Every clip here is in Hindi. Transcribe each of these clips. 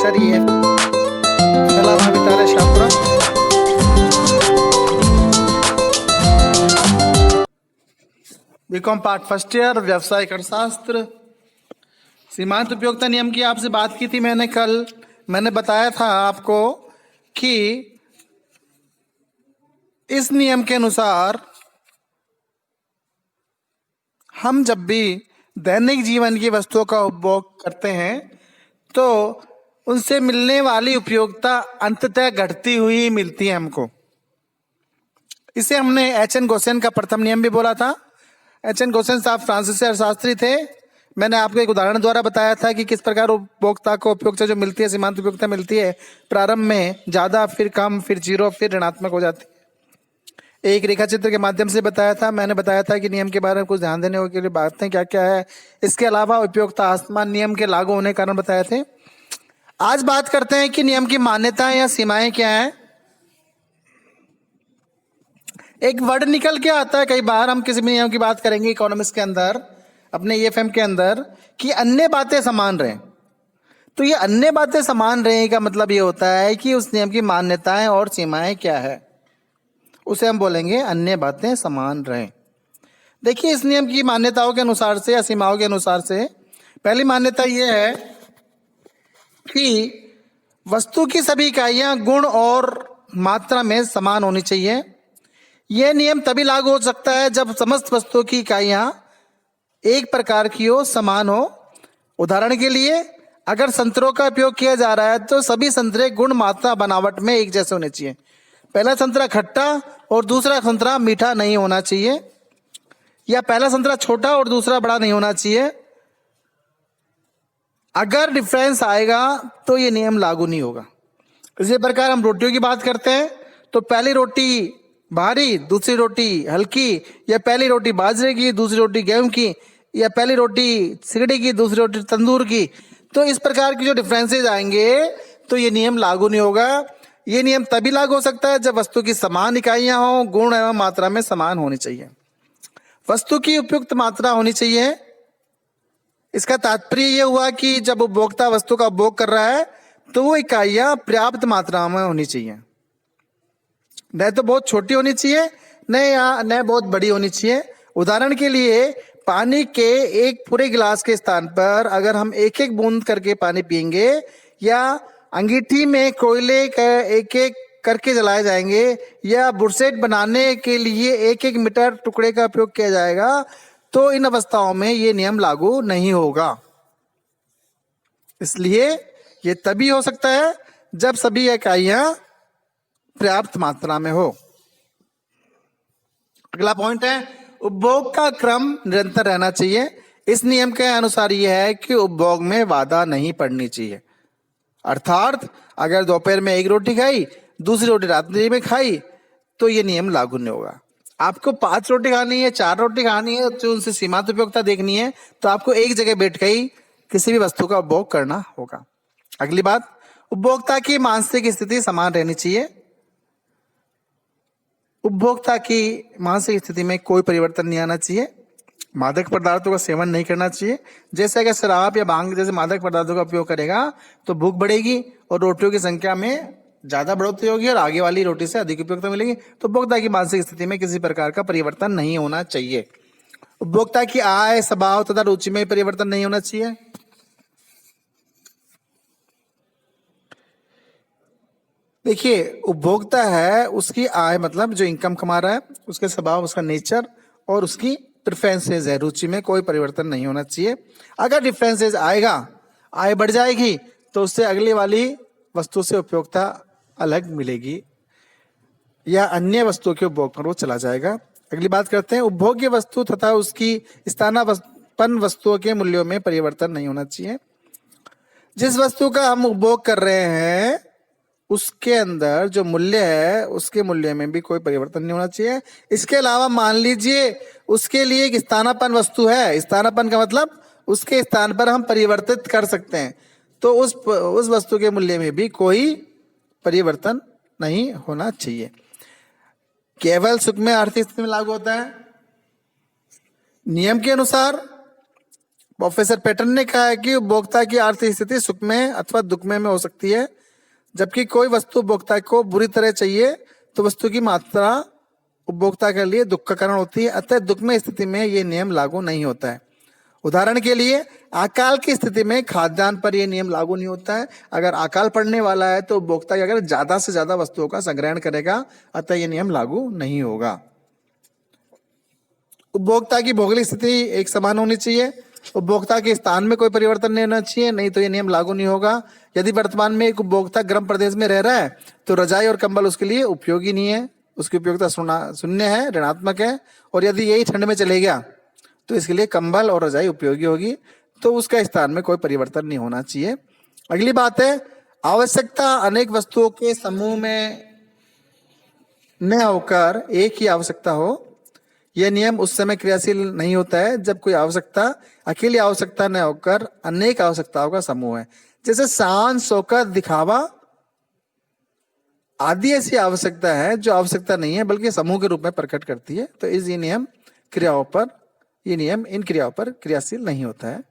लेक्चर ये कला महाविद्यालय Shahpura. BCom part first year व्यवसायिक अर्थशास्त्र। सीमांत उपयोगिता नियम की आपसे बात की थी मैंने कल। मैंने बताया था आपको कि इस नियम के अनुसार हम जब भी दैनिक जीवन की वस्तुओं का उपभोग करते हैं तो उनसे मिलने वाली उपयोगिता अंततः घटती हुई मिलती है हमको। इसे हमने एच.एन. गोसेन का प्रथम नियम भी बोला था। एच.एन. गोसेन साहब फ्रांसीसी अर्थशास्त्री थे। मैंने आपको एक उदाहरण द्वारा बताया था कि किस प्रकार उपभोक्ता को उपयोगिता जो मिलती है, सीमांत उपयोगिता मिलती है, प्रारंभ में ज्यादा, फिर कम, फिर जीरो, फिर ऋणात्मक हो जाती है। एक रेखा चित्र के माध्यम से बताया था। मैंने बताया था कि नियम के बारे में कुछ ध्यान देने के लिए बातें क्या क्या है। इसके अलावा उपयोगिता आसमान नियम के लागू होने के कारण बताए थे। आज बात करते हैं कि नियम की मान्यताएं या सीमाएं क्या है। एक वर्ड निकल के आता है कई बार, हम किसी भी नियम की बात करेंगे इकोनॉमिक्स के अंदर, अपने ईएफएम के अंदर, कि अन्य बातें समान रहें। तो ये अन्य बातें समान रहें का मतलब ये होता है कि उस नियम की मान्यताएं और सीमाएं क्या है, उसे हम बोलेंगे अन्य बातें समान रहें। देखिए, इस नियम की मान्यताओं के अनुसार से या सीमाओं के अनुसार से पहली मान्यता यह है कि वस्तु की सभी इकाइयां गुण और मात्रा में समान होनी चाहिए। यह नियम तभी लागू हो सकता है जब समस्त वस्तुओं की इकाइयां एक प्रकार की हो, समान हो। उदाहरण के लिए, अगर संतरों का उपयोग किया जा रहा है तो सभी संतरे गुण, मात्रा, बनावट में एक जैसे होने चाहिए। पहला संतरा खट्टा और दूसरा संतरा मीठा नहीं होना चाहिए, या पहला संतरा छोटा और दूसरा बड़ा नहीं होना चाहिए। अगर डिफरेंस आएगा तो ये नियम लागू नहीं होगा। इसी प्रकार हम रोटियों की बात करते हैं तो पहली रोटी भारी, दूसरी रोटी हल्की, या पहली रोटी बाजरे की, दूसरी रोटी गेहूं की, या पहली रोटी सिगड़ी की, दूसरी रोटी तंदूर की। तो इस प्रकार की जो डिफरेंसेस आएंगे तो ये नियम लागू नहीं होगा। ये नियम तभी लागू हो सकता है जब वस्तु की समान इकाइयां हो, गुण एवं मात्रा में समान होनी चाहिए। वस्तु की उपयुक्त मात्रा होनी चाहिए। इसका तात्पर्य यह हुआ कि जब उपभोक्ता वस्तु का उपभोग कर रहा है तो वो इकाइयां पर्याप्त मात्रा में होनी चाहिए। न तो बहुत छोटी होनी चाहिए, न बहुत बड़ी होनी चाहिए। उदाहरण के लिए, पानी के एक पूरे गिलास के स्थान पर अगर हम एक एक बूंद करके पानी पिएंगे, या अंगीठी में कोयले का एक एक करके जलाए जाएंगे, या बुरसेट बनाने के लिए एक एक मीटर टुकड़े का उपयोग किया जाएगा, तो इन अवस्थाओं में ये नियम लागू नहीं होगा। इसलिए ये तभी हो सकता है जब सभी इकाइयां पर्याप्त मात्रा में हो। अगला पॉइंट है, उपभोग का क्रम निरंतर रहना चाहिए। इस नियम के अनुसार यह है कि उपभोग में बाधा नहीं पड़नी चाहिए। अर्थात अगर दोपहर में एक रोटी खाई, दूसरी रोटी रात्रि में खाई, तो ये नियम लागू नहीं होगा। आपको 5 रोटी खानी है, 4 रोटी खानी है, तो उनसे सीमांत उपयोगिता देखनी है, तो आपको एक जगह बैठ कर ही किसी भी वस्तु का उपभोग करना होगा। अगली बात, उपभोक्ता की मानसिक स्थिति समान रहनी चाहिए। उपभोक्ता की मानसिक स्थिति में कोई परिवर्तन नहीं आना चाहिए। मादक पदार्थों का सेवन नहीं करना चाहिए। जैसे अगर शराब या भांग जैसे मादक पदार्थों का उपयोग करेगा तो भूख बढ़ेगी और रोटियों की संख्या में ज्यादा बढ़ोतरी होगी और आगे वाली रोटी से अधिक उपयोगिता मिलेगी। तो उपभोक्ता की मानसिक स्थिति में किसी प्रकार का परिवर्तन नहीं होना चाहिए। उपभोक्ता की आय, स्वभाव तथा रुचि में परिवर्तन नहीं होना चाहिए। देखिए, उपभोक्ता है, उसकी आय मतलब जो इनकम कमा रहा है, उसके स्वभाव, उसका नेचर और उसकी प्रेफरेंसेज है, रुचि में कोई परिवर्तन नहीं होना चाहिए। अगर डिफरेंसेज आएगा, आय बढ़ जाएगी, तो उससे अगली वाली वस्तु से उपयोगिता अलग मिलेगी या अन्य वस्तुओं के उपभोग पर वो चला जाएगा। अगली बात करते हैं, उपभोग्य वस्तु तथा उसकी स्थानापन्न वस्तुओं के मूल्यों में परिवर्तन नहीं होना चाहिए। जिस वस्तु का हम उपभोग कर रहे हैं उसके अंदर जो मूल्य है, उसके मूल्य में भी कोई परिवर्तन नहीं होना चाहिए। इसके अलावा मान लीजिए उसके लिए एक स्थानापन्न वस्तु है, स्थानापन्न का मतलब उसके स्थान पर हम परिवर्तित कर सकते हैं, तो उस वस्तु के मूल्य में भी कोई परिवर्तन नहीं होना चाहिए। केवल सुक्ष्म आर्थिक स्थिति में लागू होता है। नियम के अनुसार प्रोफेसर पैटर्न ने कहा है कि उपभोक्ता की आर्थिक स्थिति सुख में अथवा दुख में हो सकती है। जबकि कोई वस्तु उपभोक्ता को बुरी तरह चाहिए तो वस्तु की मात्रा उपभोक्ता के लिए दुख का कारण होती है। अतः दुख में स्थिति में ये नियम लागू नहीं होता है। उदाहरण के लिए अकाल की स्थिति में खाद्यान्न पर यह नियम लागू नहीं होता है। अगर अकाल पड़ने वाला है तो उपभोक्ता अगर ज्यादा से ज्यादा वस्तुओं का संग्रहण करेगा, अतः यह नियम लागू नहीं होगा। उपभोक्ता की भौगोलिक स्थिति एक समान होनी चाहिए। उपभोक्ता के स्थान में कोई परिवर्तन नहीं होना चाहिए, नहीं तो यह नियम लागू नहीं होगा। यदि वर्तमान में एक उपभोक्ता गर्म प्रदेश में रह रहा है तो रजाई और कंबल उसके लिए उपयोगी नहीं है, उसकी उपयोगिता शून्य है, ऋणात्मक है। और यदि यही ठंड में चले गया तो इसके लिए कंबल और रजाई उपयोगी होगी, तो उसका स्थान में कोई परिवर्तन नहीं होना चाहिए। अगली बात है, आवश्यकता अनेक वस्तुओं के समूह में न होकर एक ही आवश्यकता हो। यह नियम उस समय क्रियाशील नहीं होता है जब कोई आवश्यकता अकेली आवश्यकता न होकर अनेक आवश्यकताओं का समूह है। जैसे सांस, शौकत, दिखावा आदि ऐसी आवश्यकता है जो आवश्यकता नहीं है बल्कि समूह के रूप में प्रकट करती है। तो ये नियम इन क्रियाओं पर क्रियाशील नहीं होता है।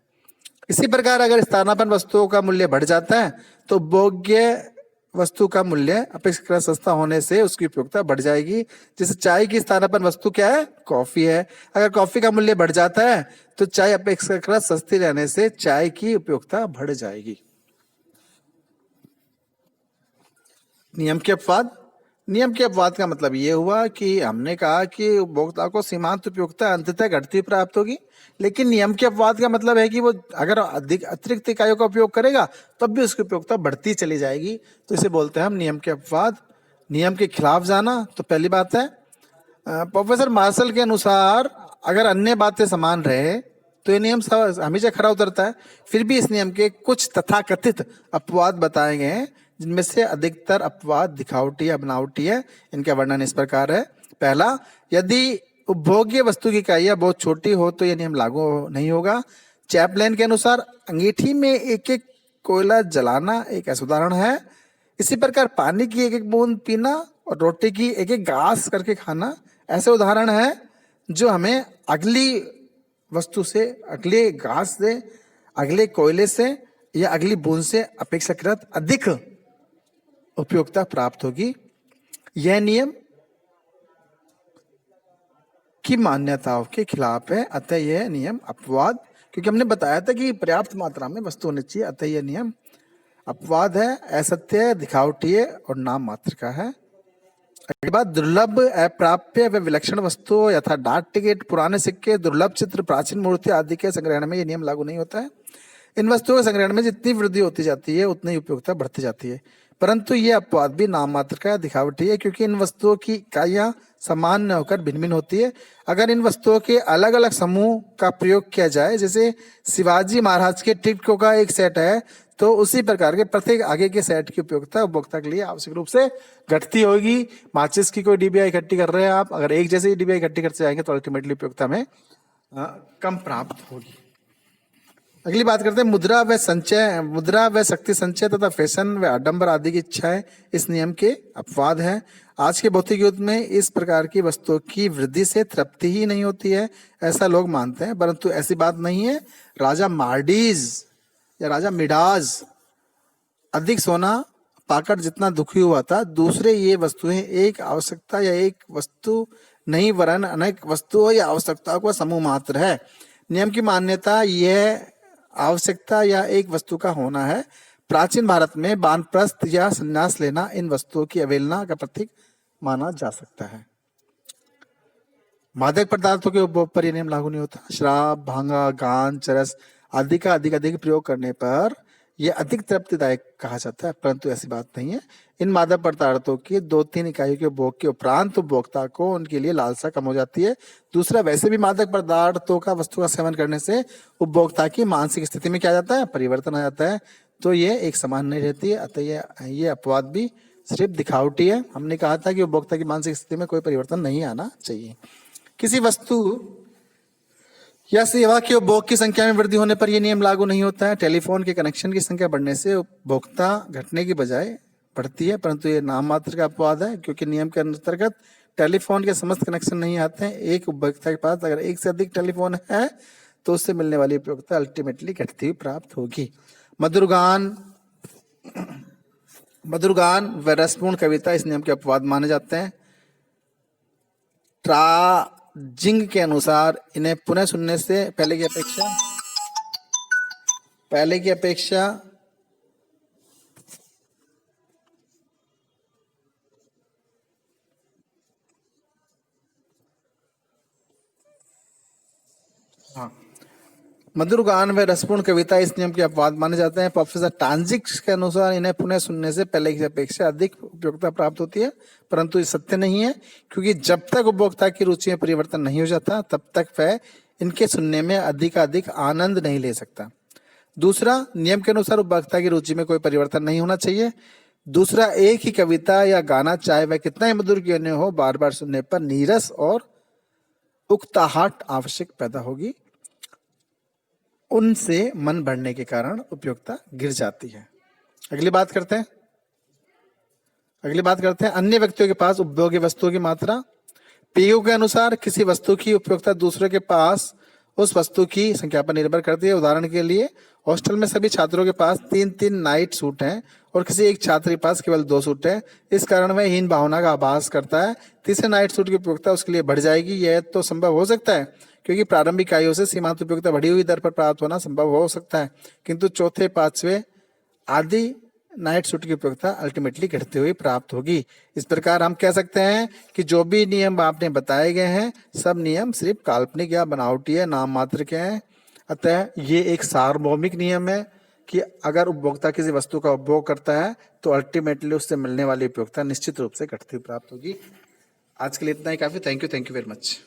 इसी प्रकार अगर स्थानापन्न वस्तुओं का मूल्य बढ़ जाता है तो भोग्य वस्तु का मूल्य अपेक्षाकृत सस्ता होने से उसकी उपयोगिता बढ़ जाएगी। जैसे चाय की स्थानापन्न वस्तु क्या है? कॉफी है। अगर कॉफी का मूल्य बढ़ जाता है तो चाय अपेक्षाकृत सस्ती रहने से चाय की उपयोगिता बढ़ जाएगी। नियम के अपवाद का मतलब ये हुआ कि हमने कहा कि उपभोक्ता को सीमांत उपयोगिता अंततः घटती प्राप्त होगी, लेकिन नियम के अपवाद का मतलब है कि वो अगर अधिक अतिरिक्त इकाइयों का उपयोग करेगा तब भी उसकी उपयोगिता बढ़ती चली जाएगी। तो इसे बोलते हैं हम नियम के अपवाद। नियम के खिलाफ जाना, तो पहली बात है प्रोफेसर मार्शल के अनुसार अगर अन्य बातें समान रहे तो ये नियम हमेशा खरा उतरता है। फिर भी इस नियम के कुछ तथाकथित अपवाद बताए गए हैं, जिनमें से अधिकतर अपवाद दिखावटी या बनावटी है। इनका वर्णन इस प्रकार है। पहला, यदि उपभोग्य वस्तु की इकाइयां बहुत छोटी हो तो यह नियम लागू नहीं होगा। चैपलैन के अनुसार अंगीठी में एक एक कोयला जलाना एक ऐसा उदाहरण है। इसी प्रकार पानी की एक एक बूंद पीना और रोटी की एक एक घास करके खाना ऐसे उदाहरण है जो हमें अगली वस्तु से, अगले घास से, अगले कोयले से या अगली बूंद से अपेक्षाकृत अधिक उपयोगिता प्राप्त होगी। यह नियम की मान्यताओं के खिलाफ है, अतः यह नियम अपवाद, क्योंकि हमने बताया था कि पर्याप्त मात्रा में वस्तु होनी चाहिए, अतः यह नियम अपवाद है, असत्य है, दिखावटी है और नाम मात्र का है। अगली बात, दुर्लभ, अप्राप्य व विलक्षण वस्तु यथा डाक टिकट, पुराने सिक्के, दुर्लभ चित्र, प्राचीन मूर्ति आदि के संग्रहण में यह नियम लागू नहीं होता है। इन वस्तुओं के संग्रहण में जितनी वृद्धि होती जाती है उतनी ही उपयोगिता बढ़ती जाती है, परंतु यह अपवाद भी नाम मात्र का दिखावटी है, क्योंकि इन वस्तुओं की इकाइयां समान न होकर भिन्न भिन्न होती है। अगर इन वस्तुओं के अलग अलग समूह का प्रयोग किया जाए, जैसे शिवाजी महाराज के टिकटों का एक सेट है, तो उसी प्रकार के प्रत्येक आगे के सेट की उपयोगिता उपभोक्ता के लिए आवश्यक रूप से घटती होगी। माचिस की कोई डिबिया इकट्ठी कर रहे हैं आप, अगर एक जैसे डिबिया इकट्ठी करते जाएंगे तो अल्टीमेटली उपयोगिता में कम प्राप्त होगी। अगली बात करते हैं मुद्रा व शक्ति संचय तथा फैशन व आडंबर आदि की इच्छाएं इस नियम के अपवाद हैं। आज के भौतिक युग में इस प्रकार की वस्तुओं की वृद्धि से तृप्ति ही नहीं होती है, ऐसा लोग मानते हैं, परंतु ऐसी बात नहीं है। राजा मार्डीज या राजा मिडाज अधिक सोना पाकर जितना दुखी हुआ था, दूसरे ये वस्तुएं एक आवश्यकता या एक वस्तु नहीं वरन अनेक वस्तुओं या आवश्यकताओं का समूह मात्र है। नियम की मान्यता यह आवश्यकता या एक वस्तु का होना है। प्राचीन भारत में वानप्रस्थ या संन्यास लेना इन वस्तुओं की अवहेलना का प्रतीक माना जा सकता है। मादक पदार्थों के उपभोग पर यह नियम लागू नहीं होता। शराब, भांगा, गांज, चरस आदि का अधिक प्रयोग करने पर यह अधिक तृप्तिदायक कहा जाता है, परंतु ऐसी बात नहीं है। इन मादक पदार्थों की 2-3 इकाइयों के उपभोग के उपरांत उपभोक्ता को उनके लिए लालसा कम हो जाती है। दूसरा, वैसे भी मादक पदार्थों का वस्तु का सेवन करने से उपभोक्ता की मानसिक स्थिति में क्या जाता है? परिवर्तन आ जाता है, तो ये एक समान नहीं रहती है। अतः ये अपवाद भी सिर्फ दिखावटी है। हमने कहा था कि उपभोक्ता की मानसिक स्थिति में कोई परिवर्तन नहीं आना चाहिए। किसी वस्तु या सेवा के उपभोग की संख्या में वृद्धि होने पर यह नियम लागू नहीं होता है। टेलीफोन के कनेक्शन की संख्या बढ़ने से उपभोक्ता घटने की बजाय बढ़ती है, परंतु ये नाम मात्र का अपवाद है, क्योंकि नियम के अंतर्गत टेलीफोन के समस्त कनेक्शन नहीं आते हैं। एक उपभोक्ता के पास अगर एक से अधिक टेलीफोन है तो उससे मिलने वाली उपयोगिता अल्टीमेटली घटती हुई प्राप्त होगी। मधुरगान मधुरगान व रसपूर्ण कविता इस नियम के अपवाद माने जाते हैं। ट्राजिंग के अनुसार इन्हें पुनः सुनने से पहले की अपेक्षा हाँ, मधुरगान व रसपूर्ण कविता इस नियम के अपवाद माने जाते हैं। प्रोफेसर टांजिक के अनुसार इन्हें पुनः सुनने से पहले की अपेक्षा अधिक उपयोगिता प्राप्त होती है, परंतु ये सत्य नहीं है, क्योंकि जब तक उपभोक्ता की रुचि में परिवर्तन नहीं हो जाता तब तक वह इनके सुनने में अधिक आनंद नहीं ले सकता। दूसरा, नियम के अनुसार उपभोक्ता की रुचि में कोई परिवर्तन नहीं होना चाहिए। दूसरा, एक ही कविता या गाना चाहे वह कितना ही मधुर क्यों न हो, बार बार सुनने पर नीरस और उकताहट आवश्यक पैदा होगी, उनसे मन बढ़ने के कारण उपयोगिता गिर जाती है। अगली बात करते हैं अन्य व्यक्तियों के पास उपभोग्य वस्तुओं की मात्रा। पीयू के अनुसार किसी वस्तु की उपयोगिता दूसरे के पास उस वस्तु की संख्या पर निर्भर करती है। उदाहरण के लिए, हॉस्टल में सभी छात्रों के पास 3-3 नाइट सूट हैं और किसी एक छात्र के पास केवल 2 सूट हैं। इस कारण वह हीन भावना का आभास करता है। तीसरे नाइट सूट की उपयोगिता उसके लिए बढ़ जाएगी। यह तो संभव हो सकता है क्योंकि प्रारंभिक आयु से सीमांत उपयोगिता बढ़ी हुई दर पर प्राप्त होना संभव हो सकता है, किंतु चौथे, पांचवे आदि नाइट सूट की उपयोगिता अल्टीमेटली घटती हुई प्राप्त होगी। इस प्रकार हम कह सकते हैं कि जो भी नियम आपने बताए गए हैं, सब नियम सिर्फ काल्पनिक या बनावटी है, नाम मात्र के हैं। अतः ये एक सार्वभौमिक नियम है कि अगर उपभोक्ता किसी वस्तु का उपभोग करता है तो अल्टीमेटली उससे मिलने वाली उपयोगिता निश्चित रूप से घटती हुई प्राप्त होगी। आज के लिए इतना ही काफी। Thank you very much.